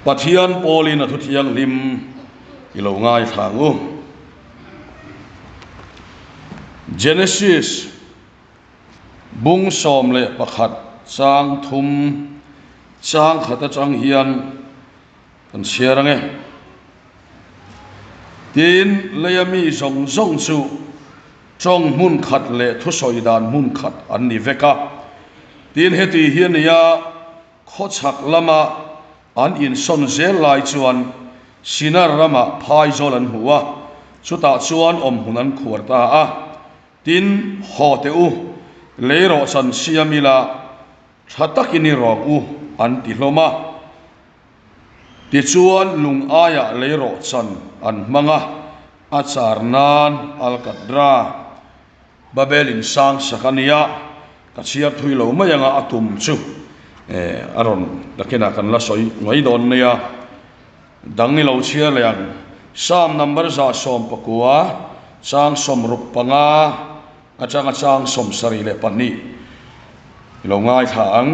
Pathian Polin at Thiang Lim ilo ngai thangu Genesis bung som le pakhat chang thum chang khata chang hian kan siarange tin layami zong zong chu trong mun khat le thu soidan mun khat an ni veka tin heti hian ya khochak lama an in son zel lai chuan sinar rama phai zolan huwa chuta chuan om hunan khuarta a tin hote u leiro chan siamila thatakini rok u an ti hloma ti chuan lung aya leiro chan an manga acharnan alkadra babelin sang sakania kachia thuilo mayanga atum chu aron dakena kan la soi ngai don nia dangi lo chia leang sam number za som pakua sang som rup panga achang som sari le pani lo ngai thang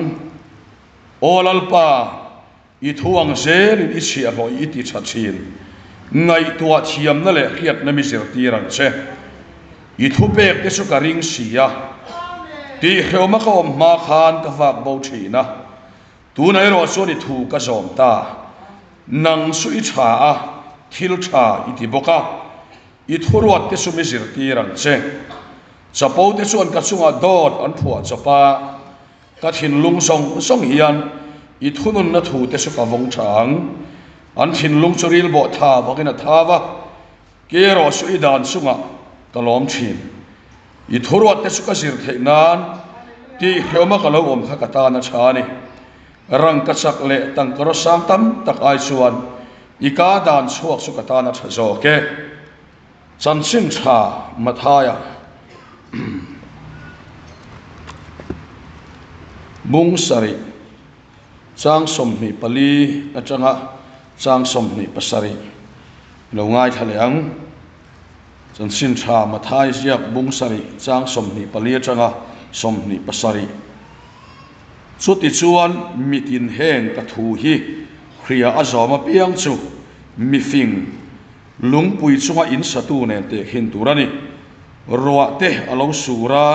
olalpa I thuang zel in isia ho iti chachin ngai tua thiam na le khiat na mi sir tirang che I thu pek te su ka ring sia ti khoma ko ma khan ka vak bo thina tu nai ro so ni thu ka zom ta nang su I tha a thil tha iti boka I thuruat te su mi sir tirang che chapo te su an ka chunga dot an phua chapa ka thin lung song hian I thunun na thu te su ka vong thang an thin lung churil bo tha bakina thawa ke ro su I dan sunga kalom thin I thuruat te su ka sir theinan ti khoma ka lo om kha ka ta na chani rang ka chak le tang karo sam tam tak ai chuan I ka dan chuak su ka ta na thazo ke chan sin tha mathaya bung sari chang som ni pali atanga chang som ni pasari lo ngai thaleang chan sin tha mathai siak bung sari chang som ni pali atanga som ni pasari chuti chuan mitin heng ka thu hi khria azoma piang chu mi fing lungpui chunga in satu ne te hin turani ruwa te alo sura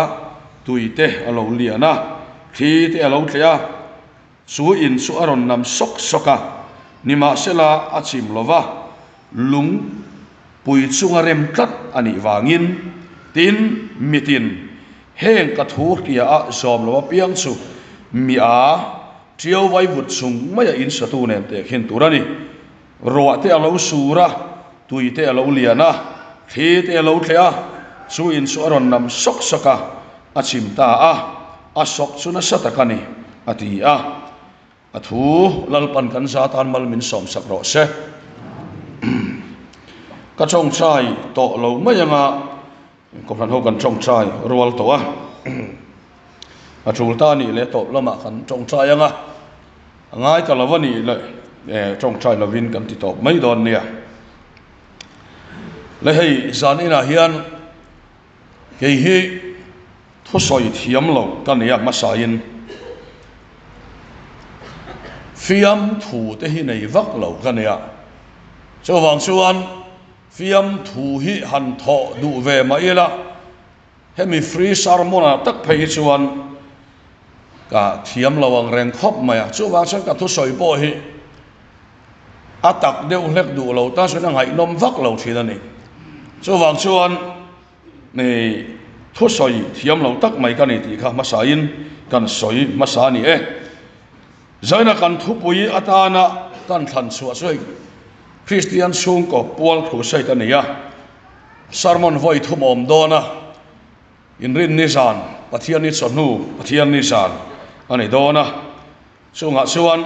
tuite alo liana thi te alo thlia su in su aron nam sok soka nima sela achim lova lung pui chunga rem tlat ani wangin tin mitin heng ka thu kia a zom lova piang chu mi a triau vai vut chung maya in satu ne te hin turani ruwa te alo sura tuite alo liana thi te alo thlia su in su aron nam sok soka achim ta a asok chuna satakani ati a athu lalpan kan satan mal min som sakro se ka chong chai to lo mayanga ko phan ho kan chong chai rual to a athul ta ni le to lama kan chong chai anga ngai ta lawani le chong chai lovin kan ti to mai don nia le hei zanina hian ke hi thosoi thiam lo kan ya masain fiam thu te hi nei vak lo kan ya so wang chuan fiam thu hi han tho du ve ma ila hemi free sarmona tak phei chuan ka thiam lawang reng khop maya chu wang sang ka thosoi bo hi atak deu hlek du lo ta so na ngai nom vak lo thina ni so wang chuan nei thosoi thiam lo tak mai kan ni ti kha masain kan soi masani zaina kan thupui atana kan than chua soi Christian sung ko pual khu sai ta nia sermon voi thumom dona in rin ni san pathian ni chonu pathian ni san ani dona sunga chuan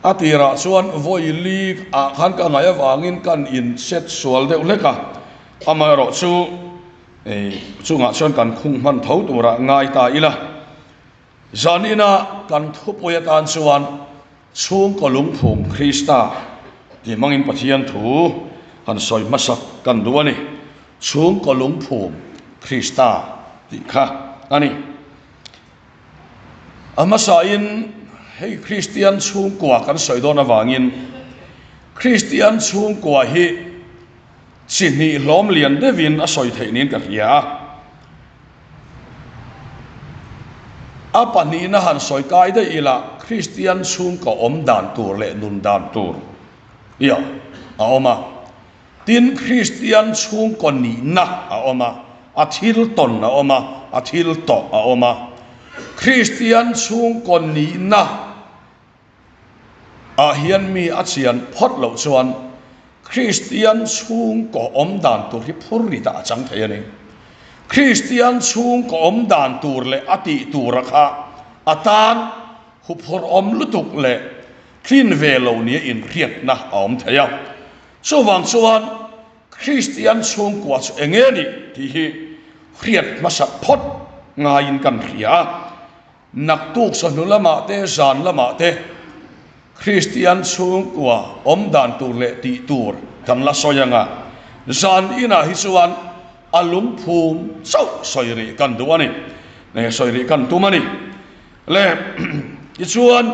atira chuan voi li a khan ka ngai awangin kan in set sual deuh leka amaro chu chunga chuan kan khung man tho tura ngai ta ila zanina kan thupoya tan chuan chung ko lungphum Krista ti mangin pathian thu han soi masak kan duani chung ko lungphum Krista ti kha ani amasa in hei Christian chung kwa kan soi don awangin Christian chung kwa hi chini hlom lian devin a soi theinin ka ria apani na han soi kai de ila Christian chung ka om dan tur le nun dan tur ya a oma tin Christian chung ko ni na a oma athil ton a oma athil to a oma Christian chung ko ni na a hian mi a chian phot lo chuan Christian chung ko om dan tur hi phurri da chang thei ani Christian chung ko om dan tur le ati tur kha atan hu phor om lutuk le thin velo ni in riat na om theya so wang chuan Christian chung ko chu engeni ti hi riat ma sa phot nga in kan ria nak tuk so nu lama te zan lama te Christian chung ko om dan tur le ti tur kan la soyanga zan ina hi chuan alung phum so soiri kan duani ne soiri kan tumani le i chuan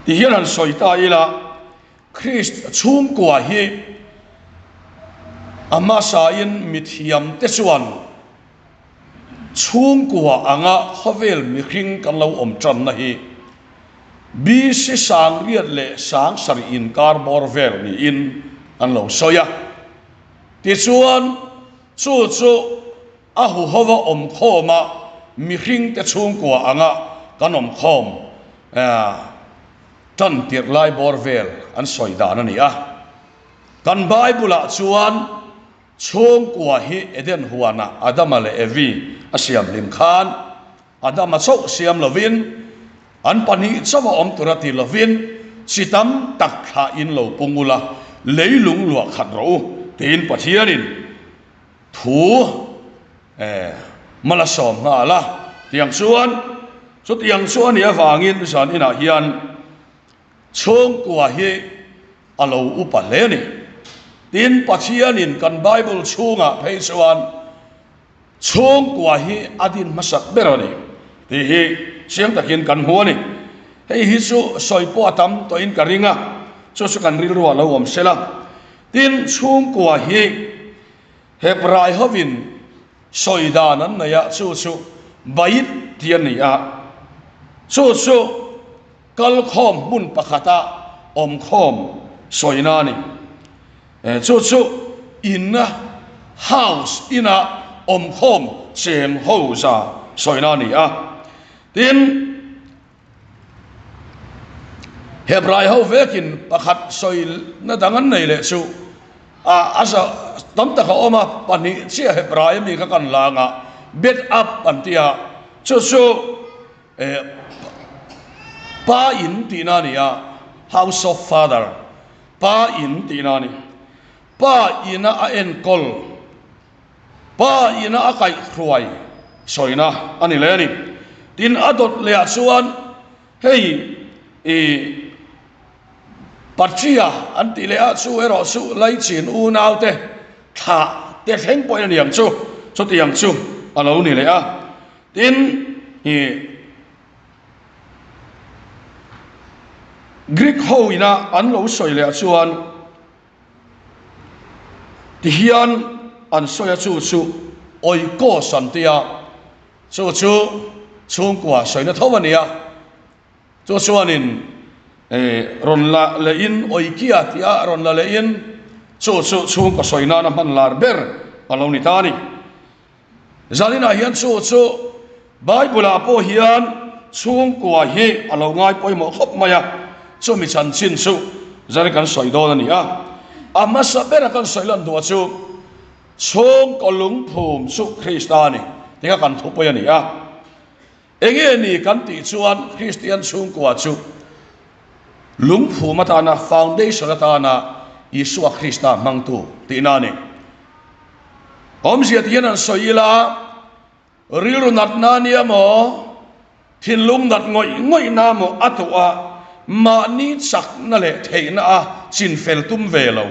ti hian soita ila Christ chung kwa hi ama sa in mithiam te chuan chung kwa anga hovel mi khing kan lo om tram na hi bi si sang riat le sang sar in kar bor ver ni in an lo soya ti chuan chu a hu hova om khoma mi khing te chung kwa anga kan om khom tan tir lai bor vel an soi dan ani a kan bible a chuan chung kwa hi eden huana adama le evi asiam lim khan adama chok siam lovin an pani chawa om turati lovin sitam tak kha in lo pungula leilung lua khat ro tin pathianin thu mala som nga la tiang chuan ya wangin san ina hian chung kwa hi alo upa le ni tin pathianin kan bible chunga phei chuan chung kwa hi adin masak berani ti hi siang takin kan huani hei hi chu soipo atam to in karinga chu kan ril ruwa lo om sela tin chung kwa hi hebrai hovin soidan an na ya chu bait tian ni a chu kal khom mun pakhata om khom soina ni chu inna house ina om khom chen ho za soina ni a tin hebrai ho vekin pakhat soil na dangan nei le chu asa tam ta ka oma pani chia hebrai mi ka kan langa bet up antia chu pa in tinania house of father pa in tinani pa ina a en kol pa ina a kai khruai soina ani le ni tin adot le chuan hei patria anti le a chu ero chu lai chin u nau te tha te theng poi ni yang chu ti yang chu alo ni le a tin Greek ho ina an lo soi le chuan ti hian an soya chu oi ko santia chu chung kwa soina thawania chu chuanin ron la le in oi kia tia ron la le in chu chung ko soina na man lar ber alo ni tani zalina hian chu bible a po hian chung kwa hi alo ngai poi mo khop maya chu mi chan chin chu zari kan soi do ani a ama sabera kan soilan do chu chung ko lung phum chu Christani tinga kan thu poi ani a enge ni kan ti chuan Christian chung kwa chu lung phum atana foundation atana Isua Christa mangtu tinani om siat hian soila rilu nat nania mo thin lung nat ngoi na mo atua ma ni chak na le theina a chin fel tum velo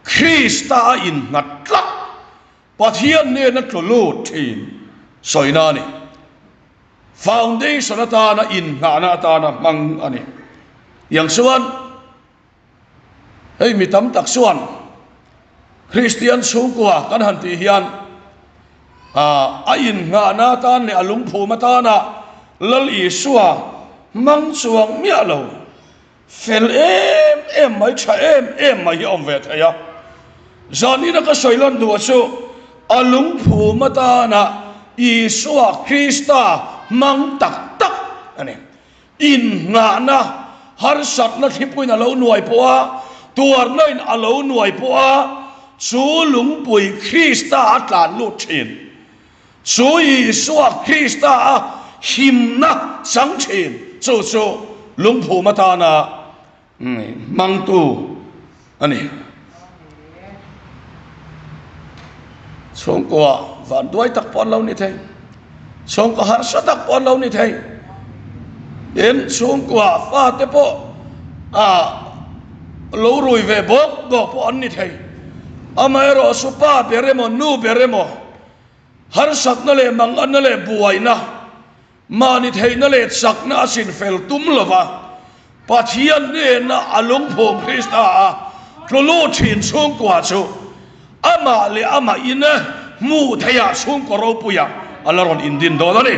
Christa in nat tlak pathian ne na tlu thin soina ni foundation ata na in nga na ata na mang ani yang suan hey mitam tak suan Christian sungkwa kan hanti hian a in nga na ta ne alung phu mata na lal i suwa mang chuang mi alo fel em mai cha em mai om ve thaya zani na ka soilan du chu alung phu mata na i suwa Krista mang tak tak ani in nga na har sat na thipuin alo nuai poa tuar nain alo nuai poa chu lung pui Krista atlan lu thin chu i suwa Krista him na sang thin chu lung phu mata na mang tu ani chung ko van duai tak pon lo ni thei chung ko har sa tak pon lo ni thei en chung ko fa te po lo rui ve bok go po an ni thei amaero supa beremo nu beremo har sak na le mang an na le buai na mani thei na le chak na sin fel tum lova pathian ne na alung pho Krista tlo thin chung ko chu ama le ama ina mu thaya chung ko ro puya alaron indin do ni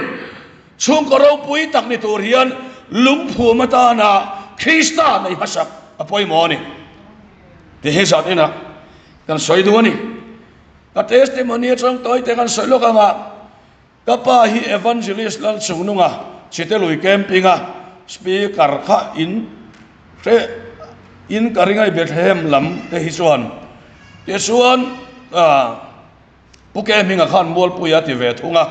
chung ko ro pui tak ni tur hian lung phu mata na Krista nei hasak apoi mo ni te he sat ina kan soi du ni ka testimony trong toi te kan soi lo ka ma ka pa hi evangelist lan chungnunga chitelui campinga speaker kha in karingai Bethlehem lam te hi chuan te chuan puke minga khan mol puya ti ve thunga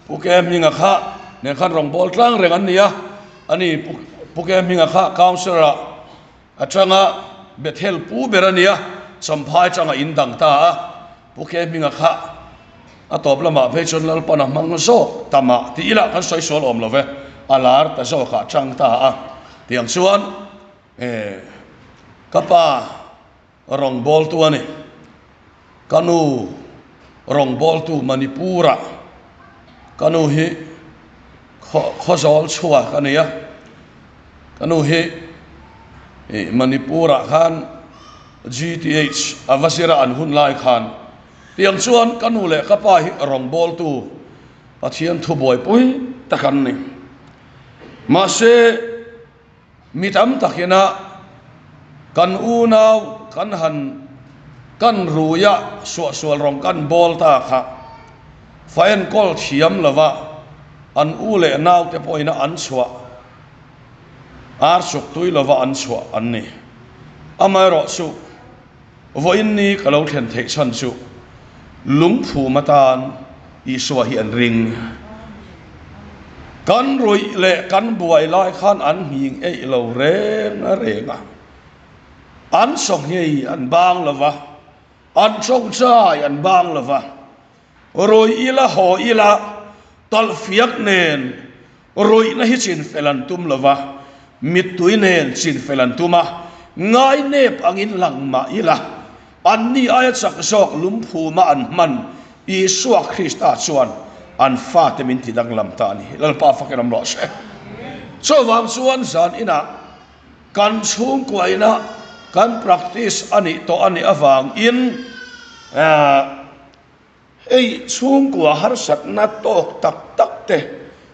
puke minga kha ne khan rong bol tlang reng an nia ani puke minga kha counselor atanga Bethel pu berania samphai changa indang ta puke minga kha atop lama phe chon lal pana mang zo tama ti ila kan soi sol om love alar ta zo kha chang ta tiang chuan kapa rong bol tu ani kanu rong bol tu Manipura kanu hi khozol chua kania kanu hi Manipura khan GTH avasira an hun lai khan tiang chuan kanu le kapa hi rong bol tu pathian thu boy pui takan ni ma se mitam takina kan unau kan han kan ruya sual rong kan bol ta kha fain kol thiam lova an u le nau te poina an chwa ar suk tui lova an chwa an ni amai ro su voin ni kalau thlen thei chan chu lung phu matan i swa hi an ring kan roi le kan buai lai khan an hing ei lo renga an song hei an bang lova an chong chai an bang lova roi ila ho ila tal fiak nen roi na hi chin felan tum lova mit tui nen chin felan tuma ngai nep angin lang ma ila an ni aya chak sok lum phu ma an man i suwa Krista chuan an fa te min ti dang lam ta ni lal pa fa ke lam lo se so wang chuan san ina kan chung ko ina kan practice ani to ani awang in ei chung ko har sat na tok tak tak te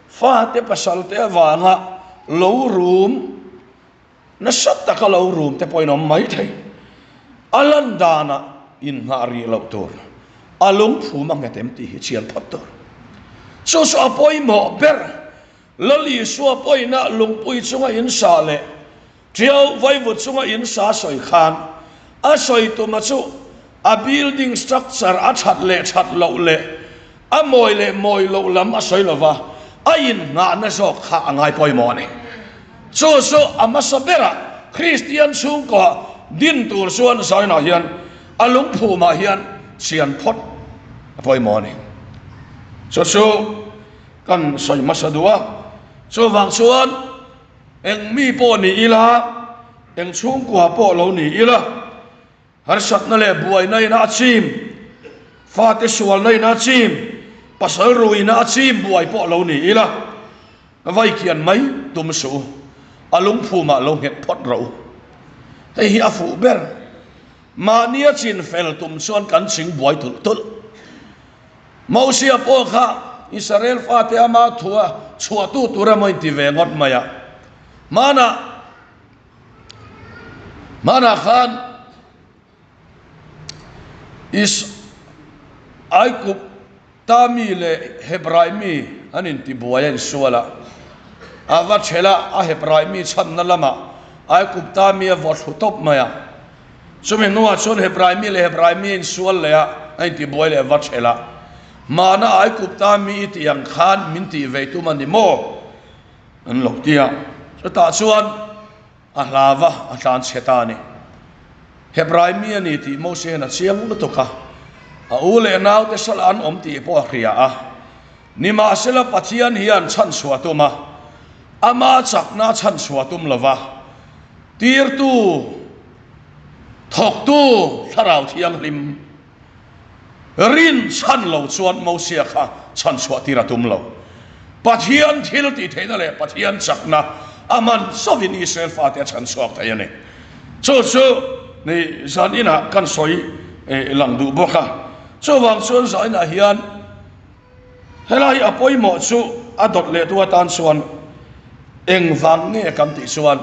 fa te pasal te awanga lo room na sat ta ka lo room te poin om mai thai alan dana in ngari lo tur alung phu mang tem ti hi chial phat tur so apoi mo ber lali so apoi na lung pui chunga in sa le trial vai vut chunga in sa soi khan a soi tu ma chu a building structure a that lo le a moi lo lam a soi lova a in nga na so kha angai poi mo ni so amasabera Christian chung ko din tur suan sai na hian alung phu ma hian sian phot poi mo ni so kan soi masadua so wang suan eng mi po ni ila eng chung ko po lo ni ila har sat na le buai nai na chim fa te sual nai na chim pasal rui na chim buai po lo ni ila vai kian mai tum su alung phu ma lo het phot ro te hi afu ber ma nia chin fel tum chuan kan sing buai tul tul mausia po kha Israel fa te ama thua chua tu tura moi ti ve ngot maya mana khan is ai kup tami le hebrai mi anin ti buayan suala ava chela a hebrai mi chan na lama ai kup tami a vot hutop maya chumi nuwa chon hebrai mi in sual le a ai ti buai le va chela mana ai kup tami ti yang khan min ti ve tu mani mo an lok tia so ta chuan a hlava a tlan chetani hebrai mi ani ti mo se na chiang lu to ka a ule nau te salan om ti po khria a ni ma sela pathian hian chan suatuma ama chakna chan suatum lova tir tu thok tu tharau thiang lim rin chan lo chuan mo sia kha chan suatira tum lo pathian thil ti theina le pathian chakna aman sovin Israel fa te chan suak ta yani so ni zan ina kan soi lang du boka so wang chuan za ina hian helai apoi mo chu adot le tu tan chuan eng wang nge kam ti chuan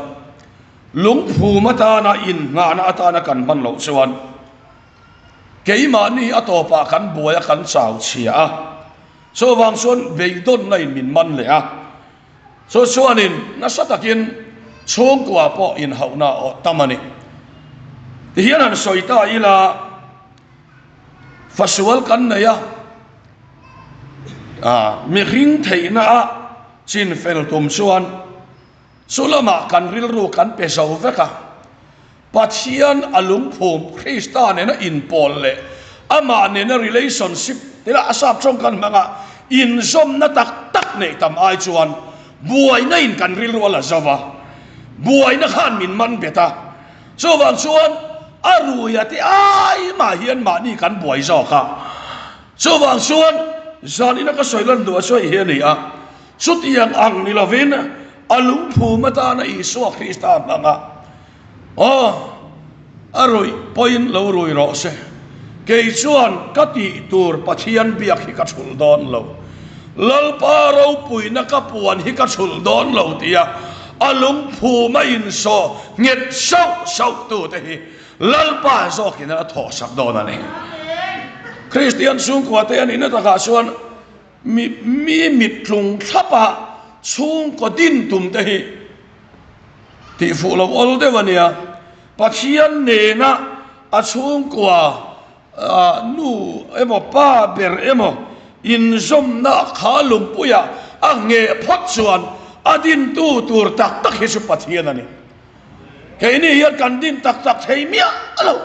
lung phu mata na in nga na ata na kan man lo chuan keima ni atopa kan buaya kan chau chia a so wang chuan veidon na in min man le a so chuanin na satakin chung kwa po in hauna o tamani hian an soita ila fasual kan na ya mi ring theina a chin fel tum chuan sulama kan ril ru kan pe zo veka pathian alung phum Christian na in pol le ama ne na relationship tila asap chong kan manga in som na tak nei tam ai chuan buai na in kan ril ru la zawa buai na khan min man beta so wang chuan aruya ti ai ma hian ma ni kan buai zo kha so wang chuan zan ina ka soilan do soi hian ni a sut yang ang ni lovin alung phu mata na Isu Krista manga aroi point lo roi ro se ke chuan kati tur pathian biak hi ka chul don lo lalpa ro pui na ka puan hi ka chul don lo tia alung phu ma in so nget sau tu te hi lalpa zo kina tho sak don ani Christian sung kwa te ani na ta ka chuan mi mit tlung thapa chung ko din tum te hi ti fu lo ol de wania pathian ne na a chung kwa nu emo pa ber emo in zom na khalum puya a nge phot chuan adin tu tur tak hi su pathian ani ke ni hian kan din tak thei mia alo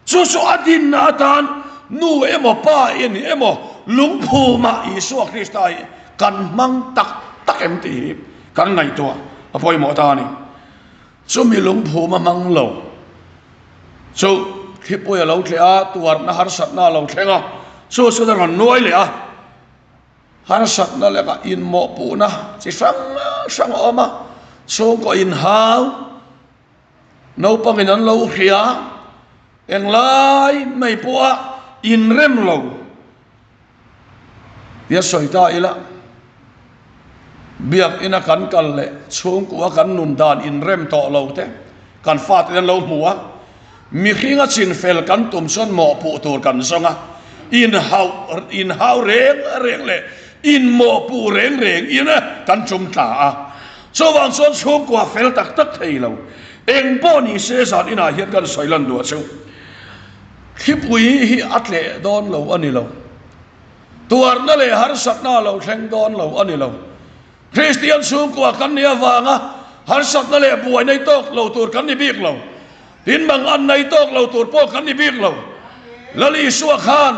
chu adin na tan nu emo pa in emo lung phu ma Isu Krista kan mang tak em ti kan ngai to apoi mo ta ni so mi lung phu ma mang lo so khi poi lo tle a tuar na har sat na lo thlenga so da ran noi le a har sat na le ka in mo pu na chi sang oma so ko in hau no pangin an lo khia eng lai mai pu a in rem lo ya soita ila biak ina kan kal le chung ku kan nun dan in rem to lo te kan fat in lo muwa mi khinga chin fel kan tum son mo pu tur kan songa in hau reng le in mo pu reng ina kan chum ta a so wang son chung ku fel tak thei lo eng po ni se san ina hian kan soilan du chu khipui hi atle don lo ani lo tuar na le har sak na lo thleng don lo ani lo Christian sung kwa kan nia wanga har sak na le buai nei tok lo tur kan ni bik lo tin bang an nei tok lo tur po kan ni bik lo lali suwa khan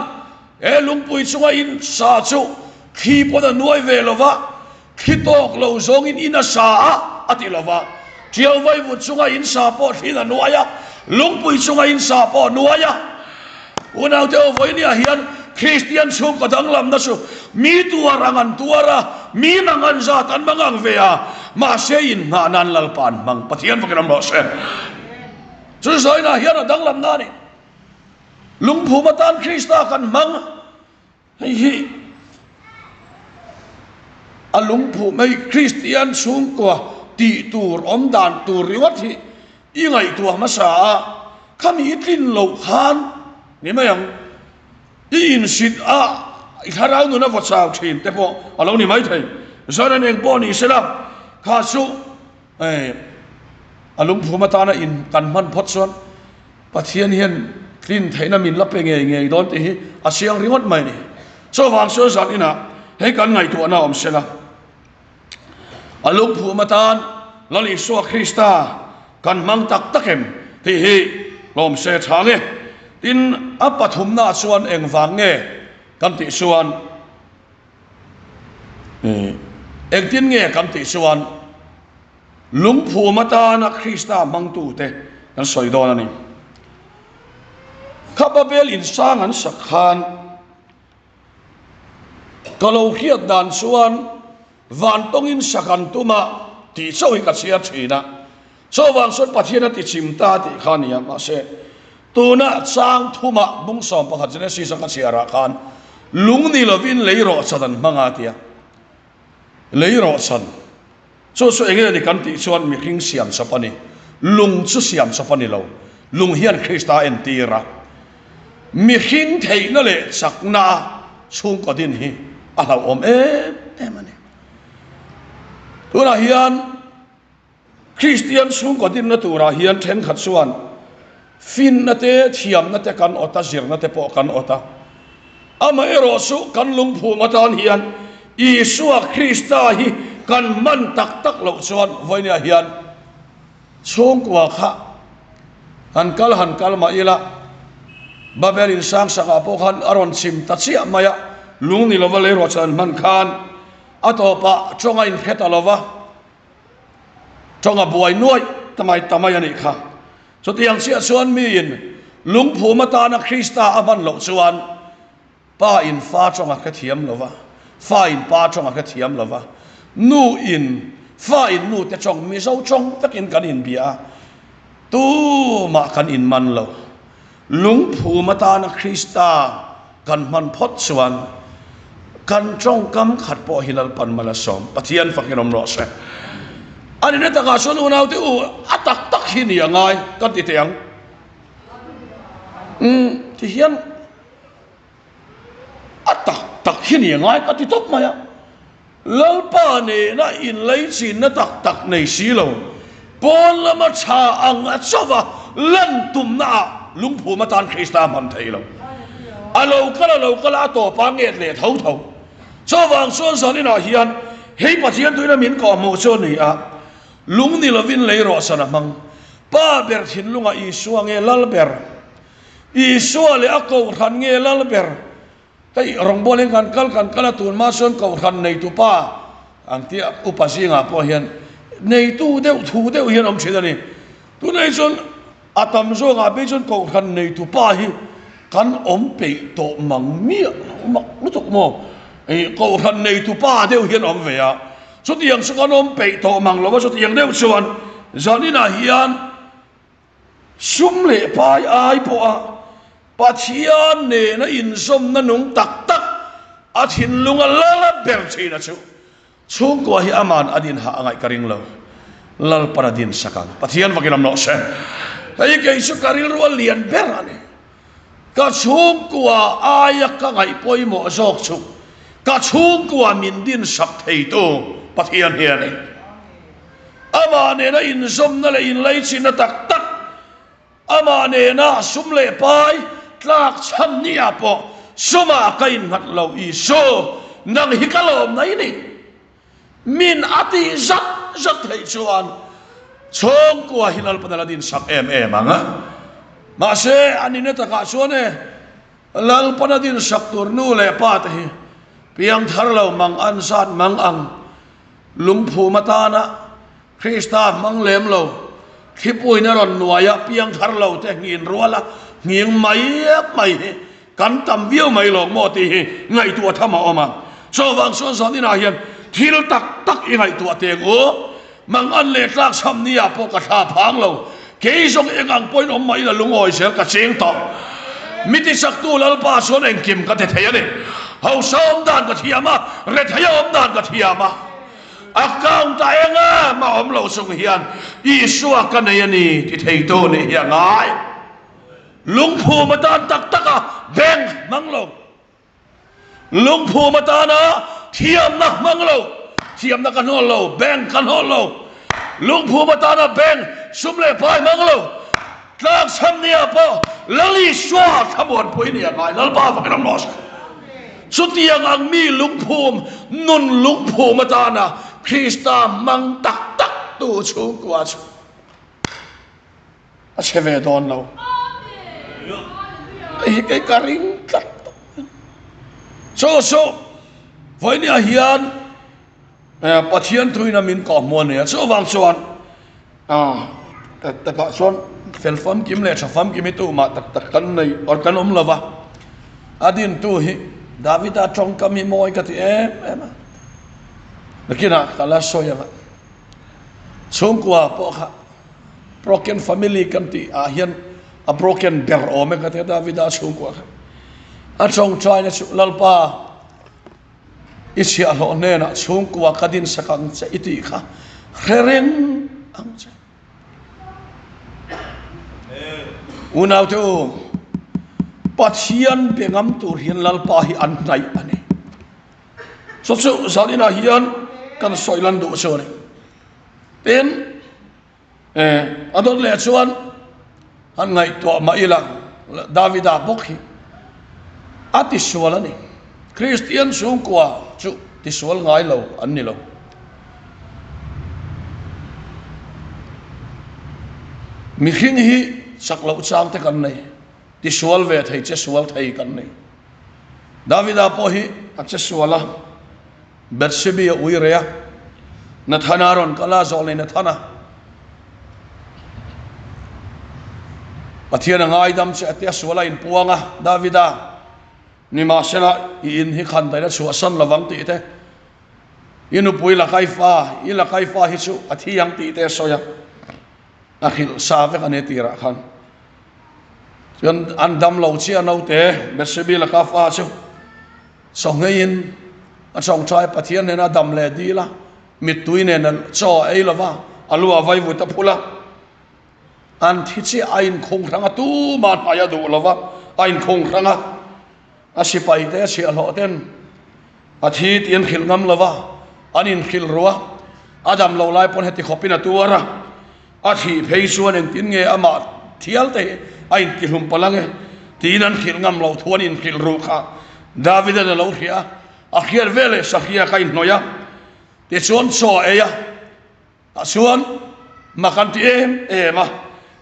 lung pui chunga in sa chu khi po da nuai ve lova khi tok lo zong in ina sa ati lova chiao vai vu chunga in sa po thi na nuaya lung pui chunga in sa po nuaya unau te voi ni hian Christian sung ka dang lam na su mi tuarangan tuara mi mangan zat an mangang vea ma sein nga nan lalpan mang pathian vakiram lo se chu zoi na hian dang lam na ni lungphu matan Krista kan mang hi alungphu mai Christian sung kwa ti tur om dan tur riwat hi ingai tua masa kami itlin lo khan ni mayang in sit a itharau nu na vachau thin te po alo ni mai thei zaran eng po ni sela kha su alungphu matana in kan man phot son pathian hian clean theina min la pe nge don te hi asiang ringot mai ni so wang so zat ina he kan ngai tu na om sela alungphu matan lali so Krista kan mang tak takem ti hi lom se thange tin apathum na chuan eng wang nge kan ti chuan eng tin nge kan ti chuan lungphu matana Krista mang tu te kan soi don ani khababel in sang an sakhan kalau khiat dan chuan van tongin sakan tuma ti choi ka sia thina so wang son pathian ti chimta ti khania ma se tuna chang thuma bung som pakhat jene si saka siara khan lungni lovin leiro chadan manga tia leiro chan so enge ni kan ti chuan mi khing siam sapani lung chu siam sapani lo lung hian Krista en tira mi khing theina le sakna chung ko din hi ala om emani tuna hian Christian sung ko din na tura hian then khat chuan fin na te thiam na te kan ota zir na te po kan ota ama ero su kan lungphu matan hian Isua Krista hi kan man tak tak lo chuan voinia hian chung kwa kha hankal ma ila babelin sang saka po khan aron chim ta chia maya lung ni lova le ro chan man khan atopa chonga in pheta lova chonga buai nuai tamai ani kha so tiang sia chuan mi in lungphu matana Krista aman lo chuan pa in fa chonga ka thiam lova fa in pa chonga ka thiam lova nu in fa in nu te chong mi zo chong takin kan in bia tu ma kan in man lo lungphu matana Krista kan man phot chuan kan chong kam khat po hilal pan malasom pathian fakirom ro se ani ne ta ga so lu nau te u atak tak hi ni angai kan ti tiang ti hian atak tak hi ni angai ka ti top maya lalpa ne na in lei chin na tak nei si lo pon lama cha ang achawa lan tum na lungphu matan Krista man thei lo alo kala to pa nge le thau so wang suan salina hian hei pathian tuina min ko mo cho ni a lung ni lovin leiro sana mang pa ber thin lunga Isua nge lalber Isua le ako khan nge lalber tai rong bolen kan kala tun ma son ko khan nei tu pa ang ti upasi nga po hian nei tu deu thu deu hian om chidani tu nei son atam zo nga be son ko khan nei tu pa hi kan om pe to mang mi mak lu tok mo ko khan nei tu pa deu hian om ve a so tiang so kan om pe to mang lo so tiang deu chuan zanina hian sum le pai ai po a pathian ne na in som na nung tak a thin lunga lala ber china chu chung ko hi aman adin ha angai karing lo lal paradin sakang pathian wakinam no se ai ke su karil ro lian ber ani ka chung ko aya ka ngai poi mo jok chu ka chung ko min din sak thei to pathian hian ni ama ne na in som na le in lai china tak ama ne na sum le pai tlak cham ni apo suma kain ngat lo Isu nang hikalom na ini min ati zat thei chuan chong ko hinal panaladin sak anga ma se ani ne ta ka chuane lal panadin sak tur nu le pa te hi piang thar lo mang an sat mang ang lungphu matana Krista mang lem lo khipui na ron nuaya piang thar lo te ngin ruala nghieng mai kan tam viau mai long mo ti ngai tu thama oma so wang son son ina hian thil tak tak ingai tu ateng o mang an le tlak sam nia po ka tha phang lo ke zong engang point om mai la lungoi sel ka cheng to miti sak tu lal pa son eng kim ka the thaya ne hau som dan ka thiama re thaya om dan ka thiama account ta enga ma om lo sung hian isua ka nei ani ti thei to ne ya ngai lung phu ma tan tak taka beng mang lo lung phu ma ta na thiam na mang lo thiam na kan ho lo beng kan ho lo lung phu ma ta na beng sum le pai mang lo tlak sam nia po lali swa thamon pui nia ngai lal ba fa kan nos sutiang ang mi lung phum nun lung phu ma ta na Krista mang tak tak tu chu kwa chu a cheve don lo ai cái karing tak so với nia hiền pathian thui na min ko mo ne so wang chuan ta ka chuan fel fam kim le fam kim tu ma tak tak kan nei or kan lova adin tu hi davida trong kam hi moi ka ti em lakina kala soya chung kwa po kha broken family kan ti a hian a broken ber ome ka ti davida chung kwa a trong trai na lalpa isi alo ne na chung kwa kadin sakang cha iti kha khereng ang cha unau tu pathian pengam tur hian lalpa hi an nai ani so salina hian kan soilan du so ne pen adon le chuan an ngai to ma ila davida bokhi ati sualani Christian sung kwa chu ti sual ngai lo an ni lo mi khing hi saklo chang te kan nei ti sual ve thei che sual thei kan nei davida po hi a che suala bersebi uirea na thanaron kala zole na thana pathian ngai dam che atia suala in puanga davida ni ma sena in hi khan dai na chu asan lawang ti te inu pui la kai fa hi chu athiang ti te soya akhil save kan etira khan yon andam lo chi anau te bersebi la ka fa chu songein a chong trai pathian ne na dam le di la mitui ne na cho ei lova alua vai vu ta phula an thi chi ain khong ranga tu ma pa ya du lova ain khong ranga a sipai te si alo ten a thi tien khil ngam lova anin khil ruwa adam lo lai pon heti khopina tuara a thi phei suan eng tin nge ama thial te ain ki hum palange tinan khil ngam lo thuan in khil ru kha david na lo thia akhir vele sakhia kain noya te chuan cho eya a chuan makan ti ema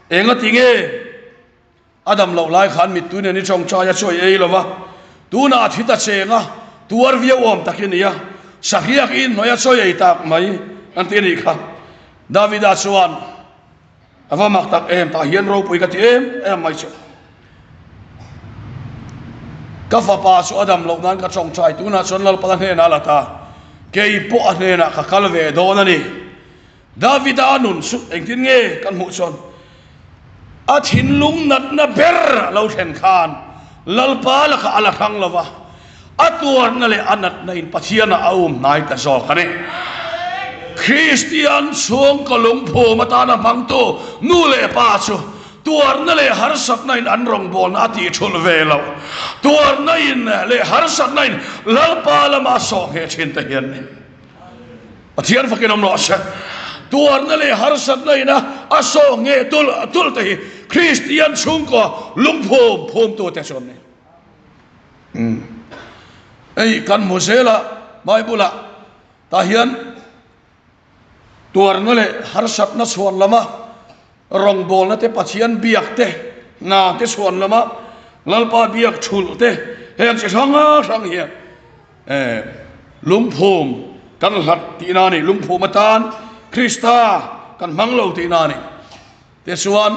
enga tinge adam lo lai khan mit tuine ni chong cha ya choi ei lova tuna thita chenga tuar via om takinia sakhia in noya choi ei tak mai antini kha davida chuan ava mak tak ta hian ro pui ka ti mai chu ka fa pa su adam lo nan ka chong chai tu na chon lal pa ne na la ta ke po ane na ka kal ve do na ni davida nun su engtin nge kan mu chon a thin lung nat na ber lo then khan lal pa la ka ala khang lova atuar na le anat na in pathiana aum nai ta zo khane Christian song ka lung pho mata na bang to nu le pa chu tuar na le har sak nain an rong bol na ti thul ve lo tuar nain le har sak nain lal pa la ma so he chin ta hian ni pathian fakin om no sa tuar na le har sak nain a so nge tul ta hi Christian sung ko lung phom to te son ni ei kan mosela mai bula ta hian tuar na le har sak na suan lama rong bol na te pathian biak te na te suan lama lalpa biak chul te hen se sang hian lung phom kan hlat ti na ni lung phom atan Krista kan manglo ti na ni te suan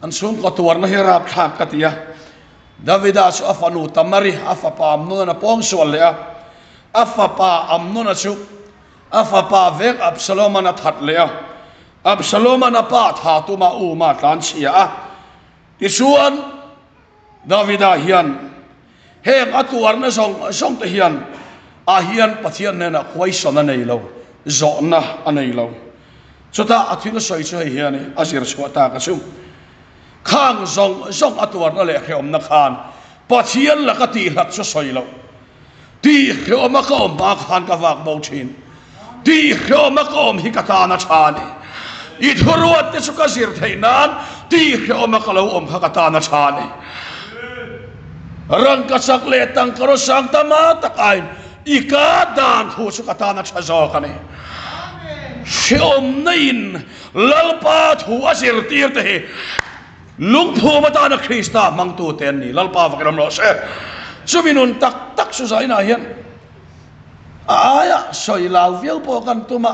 an sung ko tuar na hirap thak katia davida su afanu tamari afa pa amno na pong sual le afa pa amno na chu afapa vek Absalom ana that le Absalom ana pa tha tu ma u ma tan chia isuan Davida hian heng atuar na song te hian a hian pathian ne na khwai sona nei lo zo na anei lo chota athina soi choi hian asir chota ka chu khang zong atuar na le khom na khan pathian la ka ti hlat cho soi lo ti khom ma kom ba khan ka wak bo thin ti khom ma kom hi ka ta na chani I thuruat te suka sir theinan ti khom ma ka lo om kha ka ta na chani rang ka sak le tang karo sang tama takai ika dan thu suka ta na chazo ka ni Siom nain lalpa thu asir tir te lung phu mata na Krista mang tu ten ni lalpa vakiram lo se suminun tak su sai na hian aya soi lau viau po kan tuma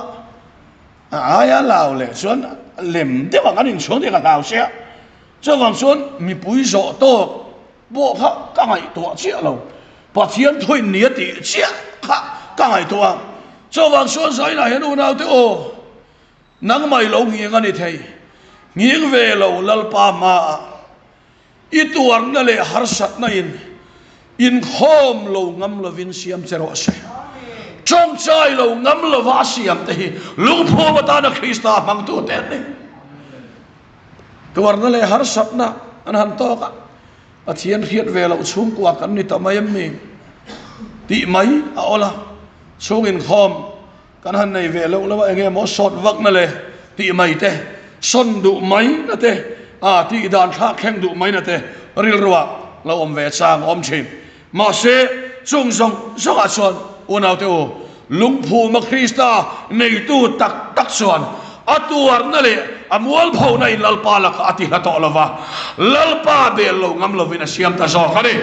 aya lau le suan lem de wang anin suan de ka lau se cho wang suan mi pui zo to bo kha ka ngai to chia lo pathian thoi nia ti chia kha ka ngai to cho wang suan sai na hian u nau te o nang mai lo ngi ngani thei nghiêng về lâu lalpa ma ituar na le harsat na in khom lo ngam lo vin siam chero se trong chai lo ngam lo va siam te lung pho mata na Krista mang tu ten ni tuar na le harsat na an han to ka pathian riat ve lo chung kwa kan ni ta mayam mi ti mai a ola chung in khom kan han nei ve lo la nge mo sot vak na le ti mai te son du mai na te ti dan tha kheng du mai na te ril ruwa lo om ve chang om chin ma se chung song a chon unau te o lung phu ma Krista nei tu tak chuan atuar na le amwal phau na in lalpa la ka ati hato lova lalpa be lo ngam lo vina siam ta zo khani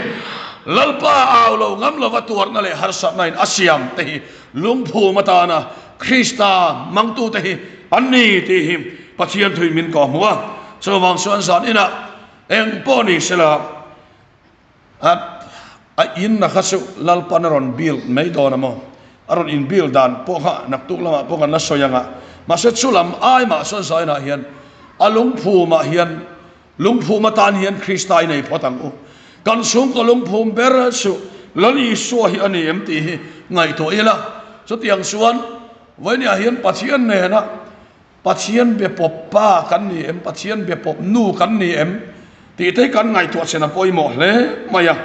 lalpa aw lo ngam lo va tuar na le har sa nain asiam te lung phu mata na Krista mang tu te anni te him pathian thui min ko muwa so wang suan san ina eng poni sela a in na khasu lalpa na ron bil mai do na mo aron in bil dan po kha nak tu lama po kan na soyanga maset sulam ai ma son sai na hian alung phu ma hian lung phu ma tan hian Krista nei photang u kan sung ko lung phu ber su lali so hi ani em ti ngai to ela so tiang suan voinia hian pathian ne na pathian be pop pa kan ni em pathian be pop nu kan ni em ti te kan ngai to sena poi mo le maya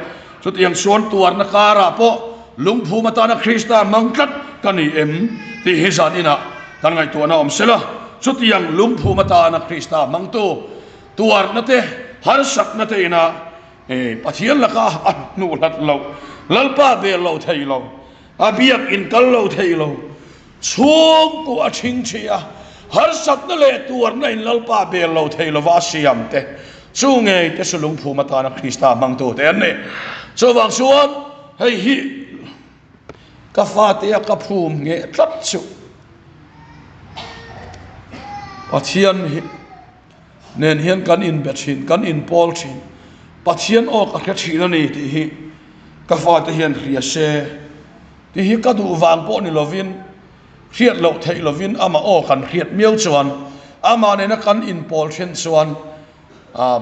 so tiang suan tuar na kara po lung phu ma tan Krista mangkat kan ni em ti hi san ina kan ngai to na om sela so tiang lung phu ma tan Krista mang tu tuar na te har sak na te ina pathian la ka nu lat lo lalpa be lo thei lo abiak in kal lo thei lo chung ku a thing chia har sak na le tuar na in lalpa be lo thei lo wa siam te chu nge te su lung phu ma tan Krista mang tu te ne so wang suan hei hi ka fa te ka phum nge tlat chu pathian hi nen hian kan in bethin kan in pol thin pathian o ka thina ni ti hi ka fa te hian ria se ti hi ka du wang po ni lovin khiat lo thei lovin ama o kan khiat miau chuan ama ne na kan in pol thin chuan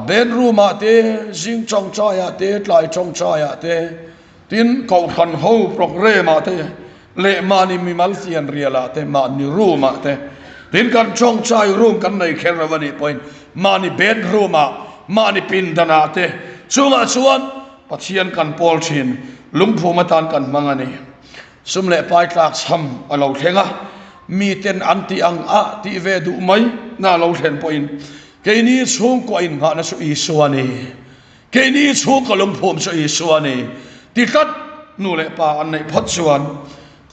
bedroom a te jing chong cha ya te tlai chong cha ya te tin ko khan ho program a te le mani mi mal sian riala te ma ni room a te tin kan chong chai room kan nei kherawani point mani bedroom a mani pindana te chunga chuan pathian kan pol thin lungphu matan kan mangani sumle pai tlak cham alo thenga mi ten anti ang a ti ve du mai na lo thlen point ke ni chung ko in nga na su I suani ke ni chung ko lungphum su I suani ti kat nu le pa an nei phot chuan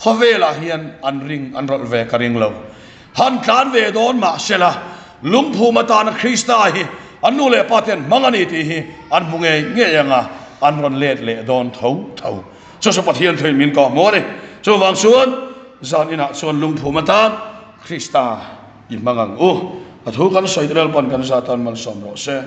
khawela hian an ring an rol ve ka ring lo han kan ve don ma sela lungphu matan Krista hi anu le paten mangani ti hi an munge nge yanga an ron let le don thau so pathian thoi min ko more so wang suan zan ina suan lungphu matan Krista I mangang athu kan soidrel pon kan satan man som ro se